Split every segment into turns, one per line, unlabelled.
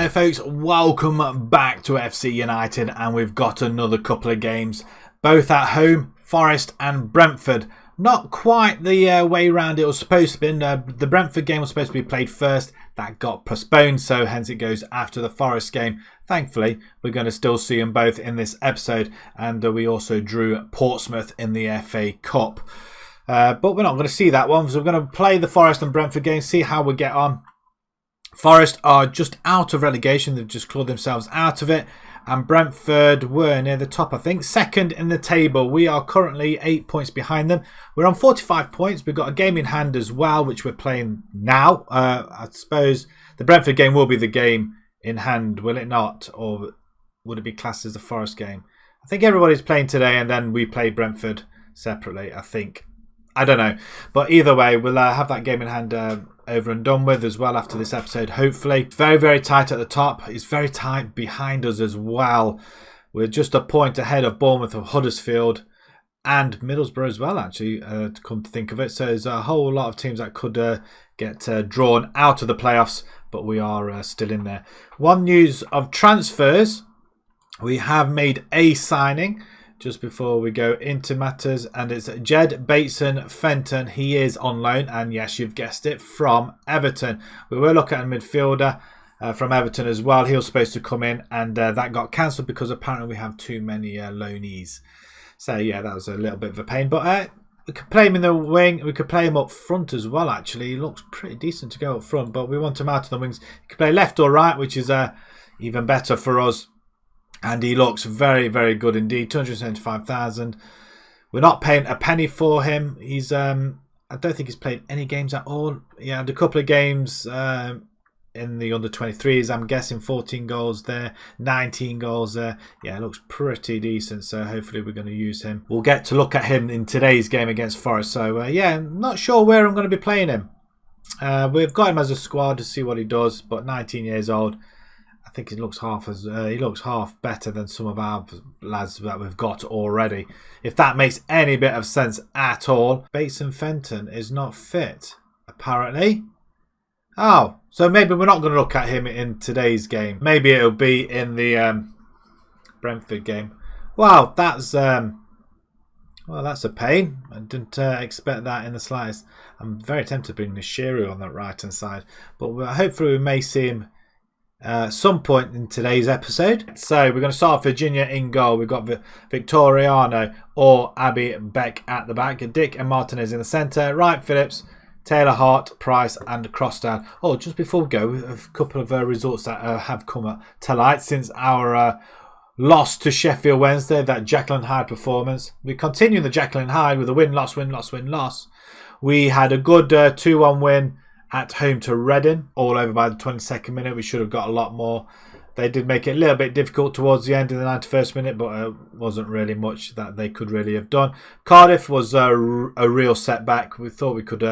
Hello folks, welcome back to FC United, and we've got another couple of games, both at home, Forest and Brentford. Not quite the way round it was supposed to be. The Brentford game was supposed to be played first, that got postponed, so hence it goes after the Forest game. Thankfully, we're going to still see them both in this episode, and we also drew Portsmouth in the FA Cup. But we're not going to see that one, so we're going to play the Forest and Brentford game, see how we get on. Forest are just out of relegation. They've just clawed themselves out of it. And Brentford were near the top, I think. Second in the table. We are currently 8 points behind them. We're on 45 points. We've got a game in hand as well, which we're playing now. I suppose the Brentford game will be the game in hand, will it not? Or would it be classed as the Forest game? I think everybody's playing today, and then we play Brentford separately, I think. I don't know. But either way, we'll have that game in hand over and done with as well after this episode, hopefully. Very, very tight at the top. It's very tight behind us as well. We're just a point ahead of Bournemouth, of Huddersfield and Middlesbrough as well, actually, to come to think of it. So there's a whole lot of teams that could get drawn out of the playoffs, but we are still in there. One news of transfers. We have made a signing just before we go into matters, and it's Jed Bateson Fenton. He is on loan, and yes, you've guessed it, from Everton. We were looking at a midfielder from Everton as well. He was supposed to come in, and that got cancelled because apparently we have too many loanees. So yeah, that was a little bit of a pain, but we could play him in the wing. We could play him up front as well, actually. He looks pretty decent to go up front, but we want him out of the wings. He could play left or right, which is even better for us. And he looks very, very good indeed. 275,000. We're not paying a penny for him. He's I don't think he's played any games at all. He had a couple of games in the under-23s. I'm guessing 14 goals there, 19 goals there. Yeah, it looks pretty decent. So hopefully we're going to use him. We'll get to look at him in today's game against Forest. So yeah, not sure where I'm going to be playing him. We've got him as a squad to see what he does. But 19 years old. I think he looks half better than some of our lads that we've got already. If that makes any bit of sense at all. Bateson Fenton is not fit, apparently. Oh, so maybe we're not going to look at him in today's game. Maybe it'll be in the Brentford game. Wow, that's a pain. I didn't expect that in the slightest. I'm very tempted to bring Nishiro on that right hand side, but hopefully we may see him some point in today's episode. So we're going to start Virginia in goal. We've got Victoriano or Abby Beck at the back. Dick and Martinez in the centre. Wright Phillips, Taylor Hart, Price and Crossdown. Oh, just before we go, a couple of results that have come to light since our loss to Sheffield Wednesday, that Jekyll and Hyde performance. We continue the Jekyll and Hyde with a win-loss, win-loss, win-loss. We had a good 2-1 win at home to Reading, all over by the 22nd minute. We should have got a lot more. They did make it a little bit difficult towards the end of the 91st minute, but wasn't really much that they could really have done. Cardiff was a real setback. We thought we could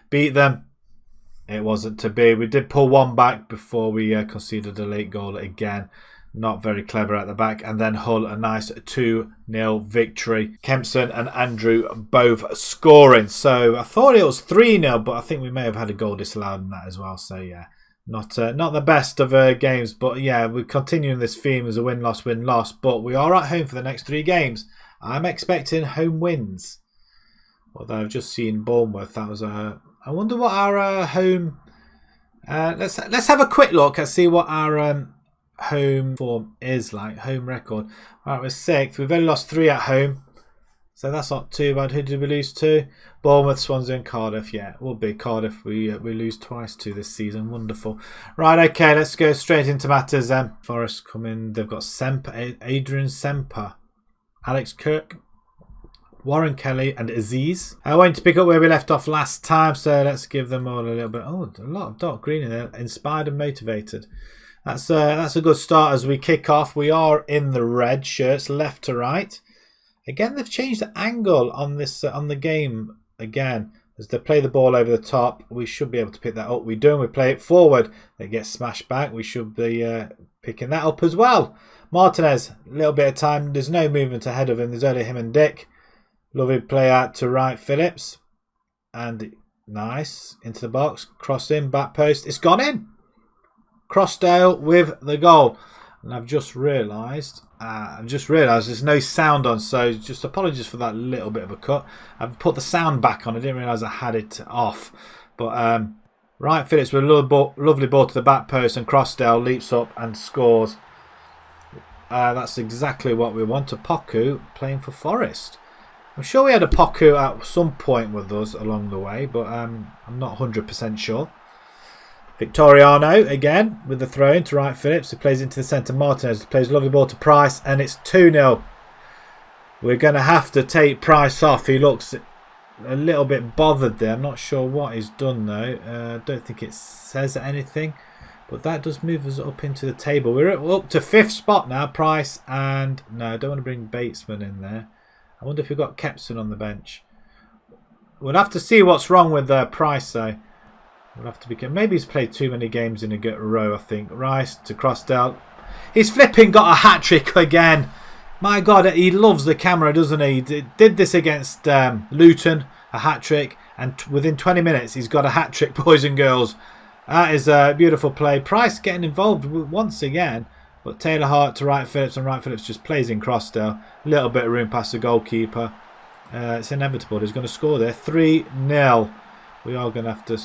beat them. It wasn't to be. We did pull one back before we conceded a late goal again. Not very clever at the back. And then Hull, a nice 2-0 victory. Kempson and Andrew both scoring. So I thought it was 3-0, but I think we may have had a goal disallowed in that as well. So yeah, not the best of games. But yeah, we're continuing this theme as a win-loss, win-loss. But we are at home for the next 3 games. I'm expecting home wins. Although I've just seen Bournemouth. That was I wonder what our home... Let's have a quick look and see what our... home form is like, home record. Right, we're 6th. We've only lost 3 at home, so that's not too bad. Who did we lose to? Bournemouth, Swansea and Cardiff. Yeah, it will be Cardiff we lose twice to this season. Wonderful. Right, okay, let's go straight into matters then. Forest come in. They've got Semper, Adrian Semper, Alex Kirk, Warren Kelly and Aziz. I went to pick up where we left off last time, so let's give them all a little bit. Oh, a lot of dark green in there. Inspired and motivated. That's a good start as we kick off. We are in the red shirts, left to right. Again, they've changed the angle on this on the game again. As they play the ball over the top, we should be able to pick that up. We do, and we play it forward. They get smashed back. We should be picking that up as well. Martinez, a little bit of time. There's no movement ahead of him. There's only him and Dick. Lovely play out to Wright Phillips. And nice. Into the box. Cross in. Back post. It's gone in. Crossdale with the goal. And I've just realised there's no sound on, so just apologies for that little bit of a cut. I've put the sound back on. I didn't realise I had it off. But Wright Phillips with a lovely ball to the back post, and Crossdale leaps up and scores. That's exactly what we want. A Poku playing for Forest. I'm sure we had a Poku at some point with us along the way, but I'm not 100% sure. Victoriano again with the throw in to Wright Phillips, who plays into the centre. Martinez plays a lovely ball to Price, and it's 2-0. We're going to have to take Price off. He looks a little bit bothered there. I'm not sure what he's done though. I don't think it says anything, but that does move us up into the table. We're up to 5th spot now, Price, and no, I don't want to bring Batesman in there. I wonder if we've got Kepson on the bench. We'll have to see what's wrong with Price though. We'll have to be. Maybe he's played too many games in a row, I think. Rice to Crossdale. He's flipping got a hat-trick again. My God, he loves the camera, doesn't he? He did this against Luton, a hat-trick. And within 20 minutes, he's got a hat-trick, boys and girls. That is a beautiful play. Price getting involved once again. But Taylor Hart to Wright Phillips, and Wright Phillips just plays in Crossdale. A little bit of room past the goalkeeper. It's inevitable. He's going to score there. 3-0. We are going to have to...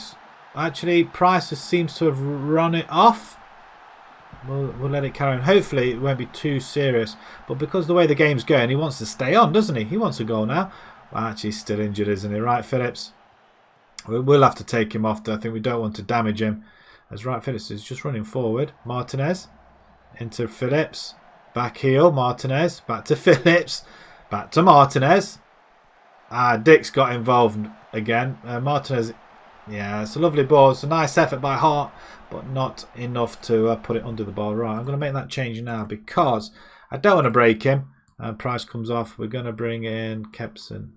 Actually, Price seems to have run it off. We'll let it carry on. Hopefully, it won't be too serious. But because the way the game's going, he wants to stay on, doesn't he? He wants a goal now. Well, actually, he's still injured, isn't he? Wright Phillips. We'll have to take him off. I think we don't want to damage him. As Wright Phillips is just running forward. Martinez into Phillips. Back heel. Martinez. Back to Phillips. Back to Martinez. Dick's got involved again. Martinez... Yeah, it's a lovely ball. It's a nice effort by Hart, but not enough to put it under the ball. Right, I'm going to make that change now because I don't want to break him. Price comes off. We're going to bring in Kepson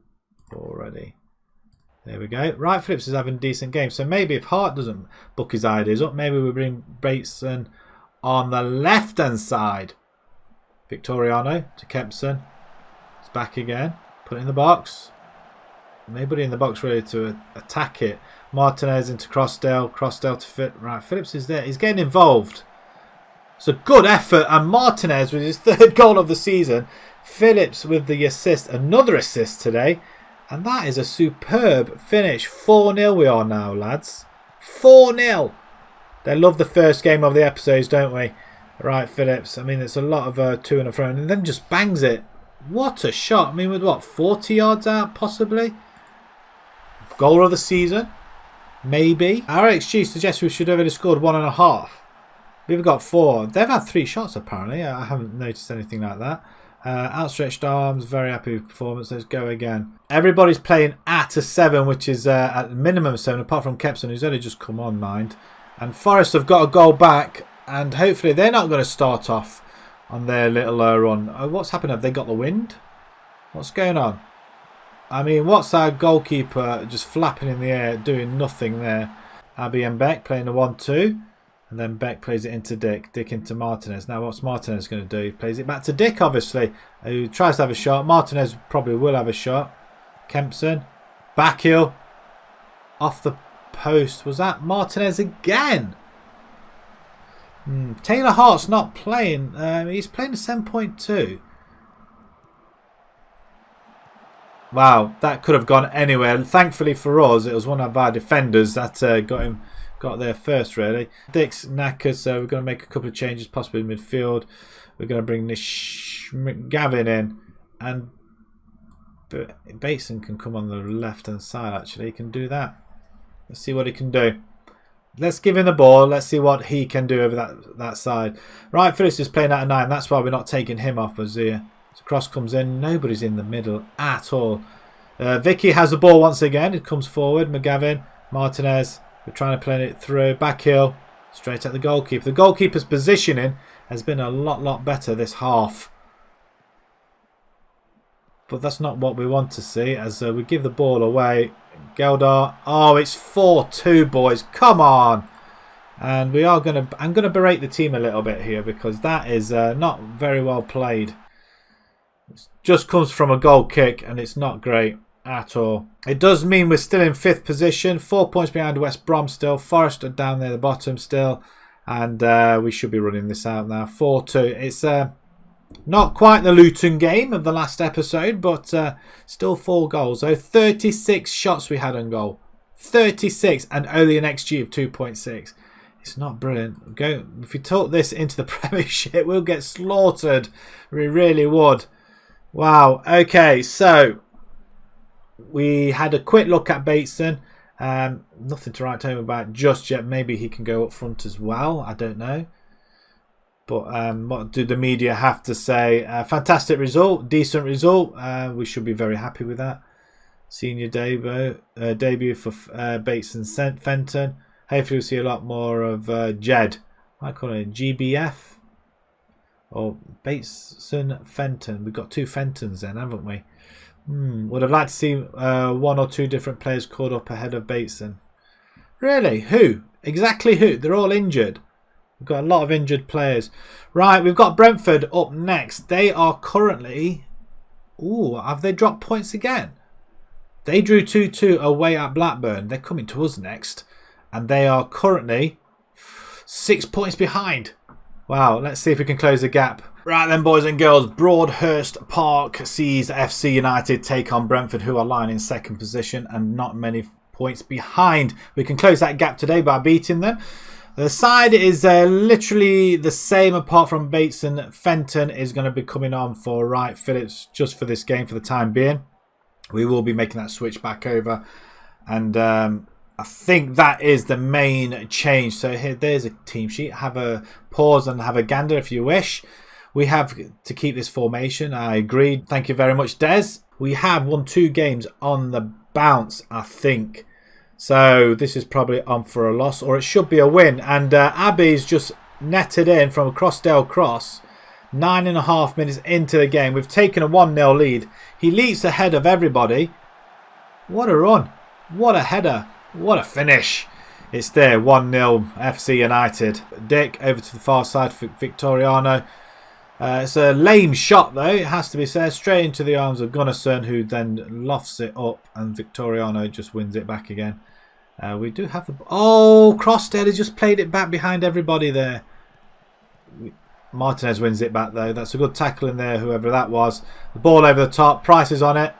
already. There we go. Wright Phillips is having a decent game. So maybe if Hart doesn't book his ideas up, maybe we bring Bateson on the left-hand side. Victoriano to Kepson. It's back again. Put it in the box. Nobody in the box ready to attack it. Martinez into Crossdale. Crossdale to fit. Right, Phillips is there. He's getting involved. It's a good effort. And Martinez with his 3rd goal of the season. Phillips with the assist. Another assist today. And that is a superb finish. 4-0 we are now, lads. 4-0. They love the first game of the episodes, don't we? Right, Phillips. I mean, it's a lot of to and fro. And then just bangs it. What a shot. I mean, with what? 40 yards out, possibly? Goal of the season? Maybe. Our XG suggests we should have only scored 1.5. We've got 4. They've had 3 shots apparently. I haven't noticed anything like that. Outstretched arms. Very happy with performance. Let's go again. Everybody's playing at a 7, which is at minimum 7, apart from Kepson, who's only just come on, mind. And Forest have got a goal back, and hopefully they're not going to start off on their little run. What's happened? Have they got the wind? What's going on? I mean, what's our goalkeeper just flapping in the air, doing nothing there? Abbey and Beck playing a 1-2. And then Beck plays it into Dick. Dick into Martinez. Now what's Martinez going to do? He plays it back to Dick, obviously, who tries to have a shot. Martinez probably will have a shot. Kempson. Back heel. Off the post. Was that Martinez again? Taylor Hart's not playing. He's playing a 7.2. Wow, that could have gone anywhere. Thankfully for us, it was one of our defenders that got there first, really. Dick's knackered, so we're going to make a couple of changes, possibly in midfield. We're going to bring this Gavin in, and Bateson can come on the left-hand side, actually. He can do that. Let's see what he can do. Let's give him the ball. Let's see what he can do over that side. Right, Phillips is playing out of 9. That's why we're not taking him off, Bazir. So cross comes in. Nobody's in the middle at all. Vicky has the ball once again. It comes forward. McGavin. Martinez. We're trying to play it through. Back heel. Straight at the goalkeeper. The goalkeeper's positioning has been a lot better this half. But that's not what we want to see as we give the ball away. Geldar. Oh, it's 4-2, boys. Come on. And we are going to... I'm going to berate the team a little bit here because that is not very well played. It just comes from a goal kick and it's not great at all. It does mean we're still in 5th position. 4 points behind West Brom still. Forest are down there at the bottom still. And we should be running this out now. 4-2. It's not quite the Luton game of the last episode, but still 4 goals. So 36 shots we had on goal. 36 and only an XG of 2.6. It's not brilliant. If we took this into the Premiership, we'll get slaughtered. We really would. Wow. Okay, so we had a quick look at Bateson. Nothing to write home about just yet. Maybe he can go up front as well. I don't know. But what do the media have to say? Fantastic result. Decent result. We should be very happy with that. Senior debut for Bateson Fenton. Hopefully we'll see a lot more of Jed. I call it GBF. Or Bateson Fenton. We've got 2 Fentons then, haven't we? Would have liked to see 1 or 2 different players called up ahead of Bateson. Really? Who? Exactly who? They're all injured. We've got a lot of injured players. Right, we've got Brentford up next. They are currently... Ooh, have they dropped points again? They drew 2-2 away at Blackburn. They're coming to us next. And they are currently 6 points behind. Wow, let's see if we can close the gap. Right then, boys and girls. Broadhurst Park sees FC United take on Brentford, who are lying in second position and not many points behind. We can close that gap today by beating them. The side is literally the same apart from Bateson. Fenton is going to be coming on for Wright Phillips just for this game for the time being. We will be making that switch back over. And I think that is the main change. So there's a team sheet. Have a pause and have a gander if you wish. We have to keep this formation. I agreed. Thank you very much, Des. We have won 2 games on the bounce, I think. So this is probably on for a loss, or it should be a win. And Abby's just netted in from a Crossdale cross. 9.5 minutes into the game. We've taken a 1-0 lead. He leaps ahead of everybody. What a run. What a header. What a finish. It's there. 1-0 FC United. Dick over to the far side for Victoriano. It's a lame shot though, it has to be said. Straight into the arms of Gunnarsson, who then lofts it up and Victoriano just wins it back again. We do have the... Oh, Crossdale has just played it back behind everybody there. Martinez wins it back though. That's a good tackle in there, whoever that was. The ball over the top. Price is on it.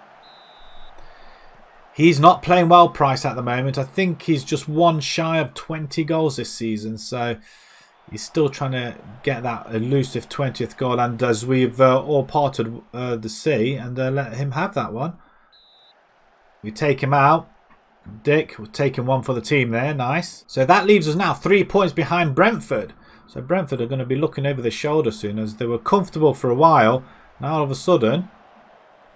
He's not playing well, Price, at the moment. I think he's just 1 shy of 20 goals this season. So he's still trying to get that elusive 20th goal. And as we've all parted the sea and let him have that one. We take him out. Dick, we're taking 1 for the team there. Nice. So that leaves us now 3 points behind Brentford. So Brentford are going to be looking over their shoulder soon, as they were comfortable for a while. Now all of a sudden,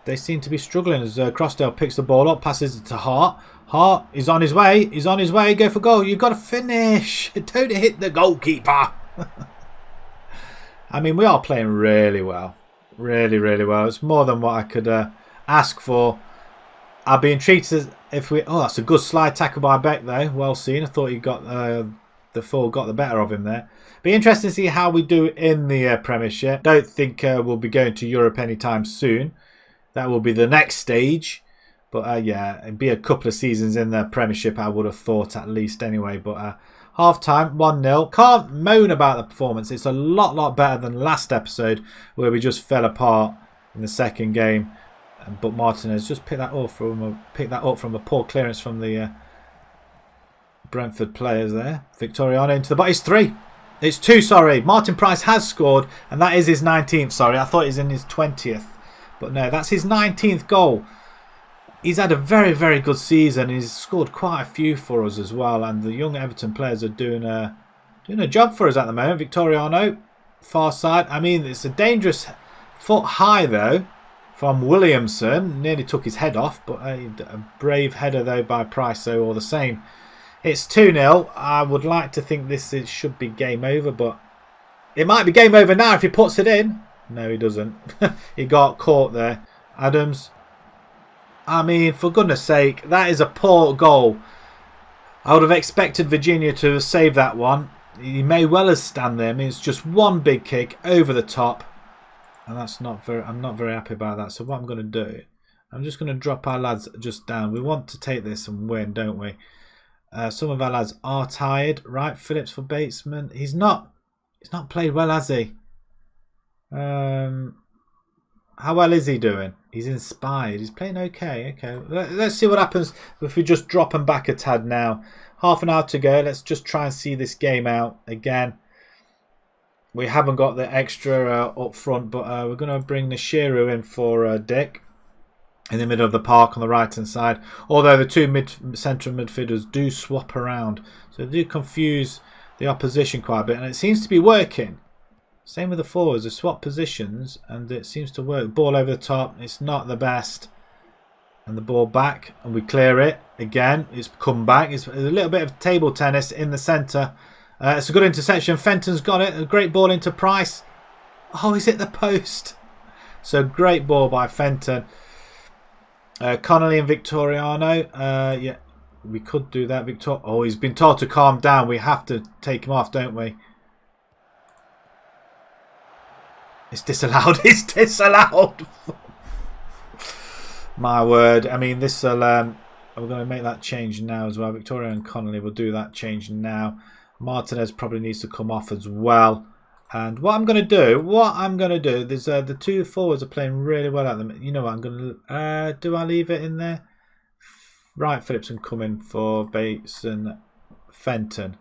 they seem to be struggling as Crossdale picks the ball up, passes it to Hart. Hart is on his way. He's on his way. Go for goal. You've got to finish. Don't hit the goalkeeper. I mean, we are playing really well. Really, really well. It's more than what I could ask for. I'll be intrigued if we... Oh, that's a good slide tackle by Beck, though. Well seen. I thought he got the full got the better of him there. Be interesting to see how we do in the Premiership. Don't think we'll be going to Europe anytime soon. That will be the next stage. But yeah, it'd be a couple of seasons in the Premiership, I would have thought at least anyway. But half-time, 1-0. Can't moan about the performance. It's a lot better than last episode where we just fell apart in the second game. But Martinez just picked that up from a poor clearance from the Brentford players there. Victoriano into the box. It's 3. It's 2, sorry. Martin Price has scored, and that is his 19th. Sorry, I thought he's in his 20th. But no, that's his 19th goal. He's had a very, very good season. He's scored quite a few for us as well. And the young Everton players are doing a job for us at the moment. Victoriano, far side. I mean, it's a dangerous foot high, though, from Williamson. Nearly took his head off, but a brave header, though, by Price, so all the same. It's 2-0. I would like to think this should be game over, but it might be game over now if he puts it in. No, he doesn't. He got caught there. Adams. I mean, for goodness sake, that is a poor goal. I would have expected Virginia to save that one. He may well have stand there. I mean, it's just one big kick over the top. And that's not very... I'm not very happy about that. So what I'm going to do, I'm just going to drop our lads just down. We want to take this and win, don't we? Some of our lads are tired. Right, Phillips for Batesman. He's not played well, has he? How well is he doing? He's inspired. He's playing okay. Okay, let's see what happens if we just drop him back a tad now. Half an hour to go. Let's just try and see this game out again. We haven't got the extra up front, but we're going to bring Nishiru in for Dick in the middle of the park on the right-hand side. Although the two central midfielders do swap around. So they do confuse the opposition quite a bit. And it seems to be working. Same with the forwards. They swap positions and it seems to work. Ball over the top. It's not the best. And the ball back. And we clear it. Again, it's come back. It's a little bit of table tennis in the centre. It's a good interception. Fenton's got it. A great ball into Price. Oh, he's hit the post. So great ball by Fenton. Connolly and Victoriano. Yeah, we could do that. Oh, he's been told to calm down. We have to take him off, don't we? It's disallowed. It's disallowed. My word. I mean, this will... we're going to make that change now as well. Victoria and Connolly will do that change now. Martinez probably needs to come off as well. And what I'm going to do, there's the two forwards are playing really well at them. You know what I'm going to do? I leave it in there? Right, Phillips and come in for Bates and Fenton.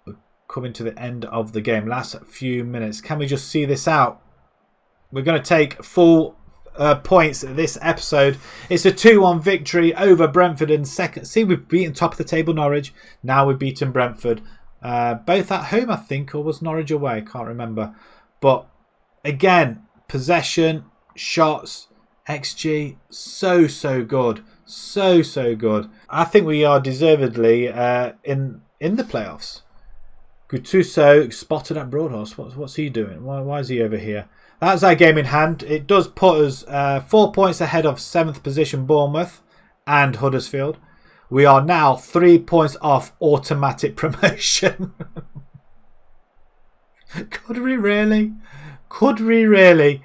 We're coming to the end of the game. Last few minutes. Can we just see this out? We're going to take full points this episode. It's a 2-1 victory over Brentford in second. See, we've beaten top of the table Norwich. Now we've beaten Brentford. Both at home, I think, or was Norwich away? I can't remember. But again, possession, shots, XG, so good. So good. I think we are deservedly in the playoffs. Gattuso spotted at Broadhurst. What's he doing? Why is he over here? That's our game in hand. It does put us 4 points ahead of 7th position Bournemouth and Huddersfield. We are now 3 points off automatic promotion. Could we really? Could we really?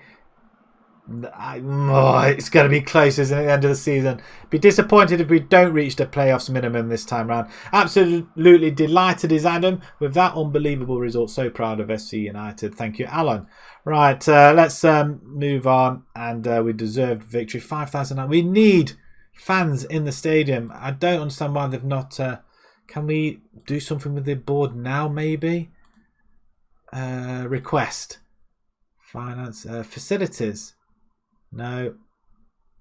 It's going to be close, isn't it, at the end of the season? Be disappointed if we don't reach the playoffs minimum this time round. Absolutely delighted is Adam with that unbelievable result. So proud of SC United. Thank you, Alan. Right, let's move on. And we deserved victory. 5,000. We need fans in the stadium. I don't understand why they've not... can we do something with the board now, maybe? Request. Finance. Facilities. No.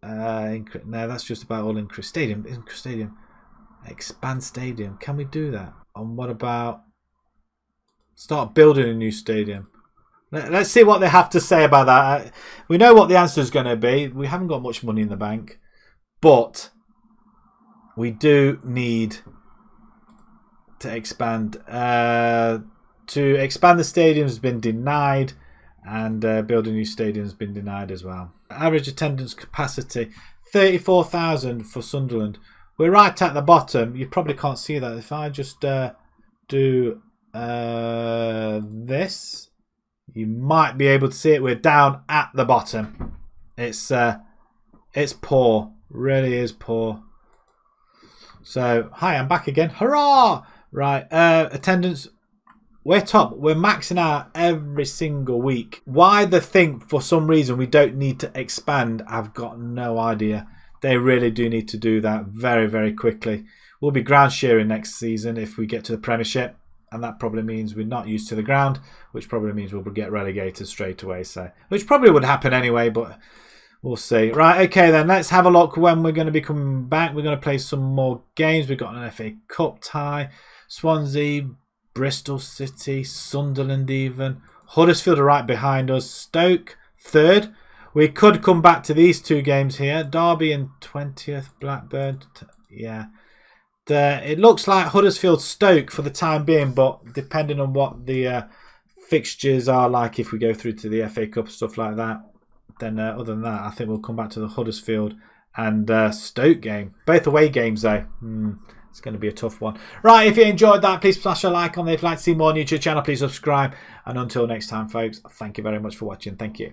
No, that's just about all increase. Stadium. Expand stadium. Can we do that? And what about start building a new stadium? Let's see what they have to say about that. We know what the answer is going to be. We haven't got much money in the bank. But we do need to expand. To expand the stadium has been denied. And build a new stadium has been denied as well. Average attendance capacity, 34,000 for Sunderland. We're right at the bottom. You probably can't see that. If I just do this, you might be able to see it. We're down at the bottom. It's poor. Really is poor. So, hi, I'm back again. Hurrah! Right, attendance... We're top. We're maxing out every single week. Why they think for some reason we don't need to expand, I've got no idea. They really do need to do that very, very quickly. We'll be ground shearing next season if we get to the Premiership. And that probably means we're not used to the ground, which probably means we'll get relegated straight away. So, which probably would happen anyway, but we'll see. Right, okay then. Let's have a look when we're going to be coming back. We're going to play some more games. We've got an FA Cup tie. Swansea, Bristol City, Sunderland even. Huddersfield are right behind us. Stoke, 3rd. We could come back to these two games here. Derby in 20th. Blackburn. Yeah. It looks like Huddersfield Stoke for the time being, but depending on what the fixtures are like if we go through to the FA Cup, stuff like that, then other than that, I think we'll come back to the Huddersfield and Stoke game. Both away games though. It's going to be a tough one. Right, if you enjoyed that, please smash a like on there. If you'd like to see more on YouTube channel, please subscribe. And until next time, folks, thank you very much for watching. Thank you.